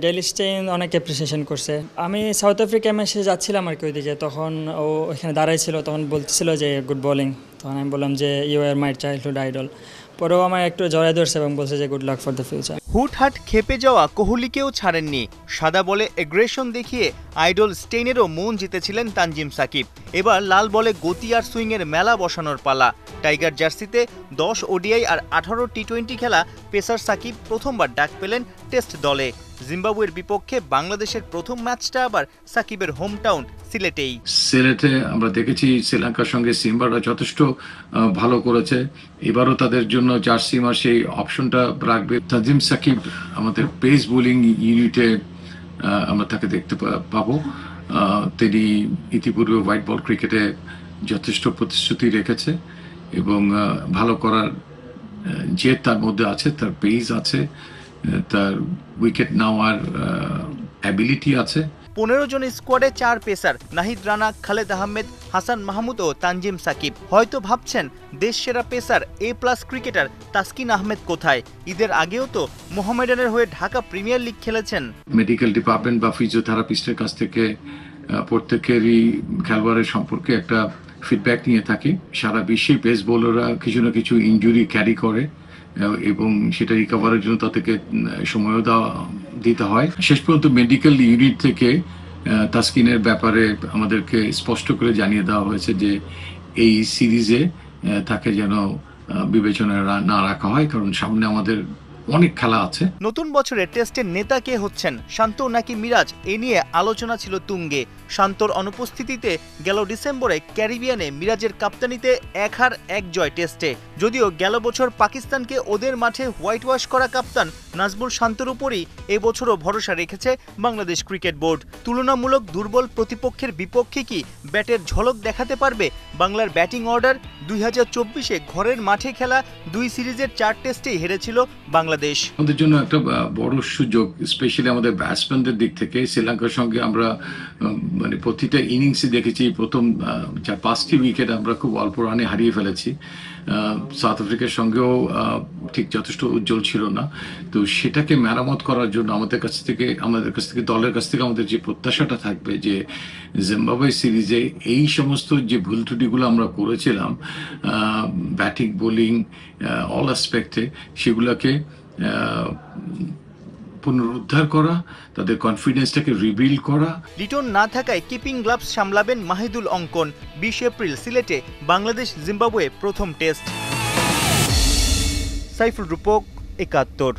Dale Steyn অনেক appreciation করছে। আমি সাউথ আফ্রিকা ম্যাচে যাচ্ছিলাম আর কি ওইদিকে, তখন ও ওইখানে দাঁড়াইছিল, তখন বলতেছিল যে গুড বোলিং। তখন আমি বললাম যে you are my childhood idol. পরেও আমার একটু জড়াই ধরছে এবং বলছে যে good luck for the future. হুটহাট খেপে যাওয়া কোহলিকেও ছাড়েননি। সাদা বলে এগ্রেশন দেখিয়ে আইডল স্টেইনেরও মন জিতেছিলেন তানজিম সাকিব। এবার লাল বলে গতি আর সুইংয়ের মেলা বসানোর পালা। টাইগার জার্সিতে 10 ওডিআই আর 18 টি-20 খেলা পেসার সাকিব প্রথমবার ডাক পেলেন টেস্ট দলে। জিম্বাবুয়ের বিপক্ষে বাংলাদেশের প্রথম ম্যাচটা আবার সাকিবের হোমটাউন সিলেটেই। সিলেটে আমরা দেখেছি শ্রীলঙ্কার সঙ্গে সিম্বারা যথেষ্ট ভালো করেছে। এবারও তাদের জন্য জার্সিমা সেই অপশনটা রাখবে। তানজিম সাকিব আমাদের পেস বোলিং ইউনিটে আমরা তাকে দেখতে পাবো। তিনি ইতিপূর্বে হোয়াইট বল ক্রিকেটে যথেষ্ট প্রতিশ্রুতি রেখেছে এবং ভালো করার যে তার মধ্যে আছে, তার পেস আছে, তার উইকেট নেওয়ার অ্যাবিলিটি আছে। 15 জন স্কোয়াডে 4 পেসার নাহিদ রানা, খালেদ আহমেদ, হাসান মাহমুদ ও তানজিম সাকিব। হয়তো ভাবছেন দেশ সেরা pacer A+ cricketer Taskin Ahmed কোথায়? ঈদের আগেও তো মোহামেডানের হয়ে ঢাকা প্রিমিয়ার লিগ খেলেছেন। মেডিকেল ডিপার্টমেন্ট বা ফিজিওথেরাপিস্টের কাছ থেকে প্রত্যেকেরই খেলোয়াড়ের সম্পর্কে একটা ফিডব্যাক নিয়ে থাকি। সারা বিশ্বে পেস বোলাররা কিছু না কিছু ইনজুরি ক্যারি করে এবং সেটা রিকভারের জন্য তাদেরকে সময়ও দিতে হয়। শেষ পর্যন্ত মেডিকেল ইউনিট থেকে তাসকিনের ব্যাপারে আমাদেরকে স্পষ্ট করে জানিয়ে দেওয়া হয়েছে যে এই সিরিজে তাকে যেন বিবেচনায় না রাখা হয়, কারণ সামনে আমাদের অনেক খেলা আছে। নতুন বছরে টেস্টের নেতা কে হচ্ছেন, শান্ত নাকি মিরাজ? এ নিয়ে আলোচনা ছিল তুঙ্গে। শান্তর অনুপস্থিতিতে গেল ডিসেম্বরে ক্যারিবিয়ানে মিরাজের কাপ্তানিতে 1-1 জয় টেস্টে। যদিও গেল বছর পাকিস্তানকে ওদের মাঠে হোয়াইট ওয়াশ করা কাপ্তান নাজমুল শান্তর উপরই এবছরও ভরসা রেখেছে বাংলাদেশ ক্রিকেট বোর্ড। তুলনামূলক দুর্বল প্রতিপক্ষের বিপক্ষে কি ব্যাটের ঝলক দেখাতে পারবে বাংলার ব্যাটিং অর্ডার? 2024-এ ঘরের মাঠে খেলা 2 সিরিজের 4 টেস্টেই হেরেছিল বাংলাদেশ। আমাদের জন্য একটা বড় সুযোগ, স্পেশালি আমাদের ব্যাটসম্যানদের দিক থেকে। শ্রীলঙ্কার সঙ্গে আমরা মানে প্রতিটা ইনিংসে দেখেছি প্রথম 4-5টি উইকেট আমরা খুব অল্প রানে হারিয়ে ফেলেছি। সাউথ আফ্রিকার সঙ্গেও ঠিক যথেষ্ট উজ্জ্বল ছিল না। তো সেটাকে মেরামত করার জন্য আমাদের কাছ থেকে দলের কাছ থেকে আমাদের যে প্রত্যাশাটা থাকবে যে জিম্বাবুয়ে সিরিজে এই সমস্ত যে ভুল ত্রুটিগুলো আমরা করেছিলাম ব্যাটিং বোলিং অল অ্যাসপেক্টে, সেগুলোকে পুনরুদ্ধার করা, তাদের কনফিডেন্সটাকে রিবিল্ড করা। লিটন না থাকায় কিপিং গ্লাভস সামলাবেন মাহিদুল অঙ্কন। 20 এপ্রিল সিলেটে বাংলাদেশ জিম্বাবুয়ে প্রথম টেস্ট। সাইফুল রূপক, 71।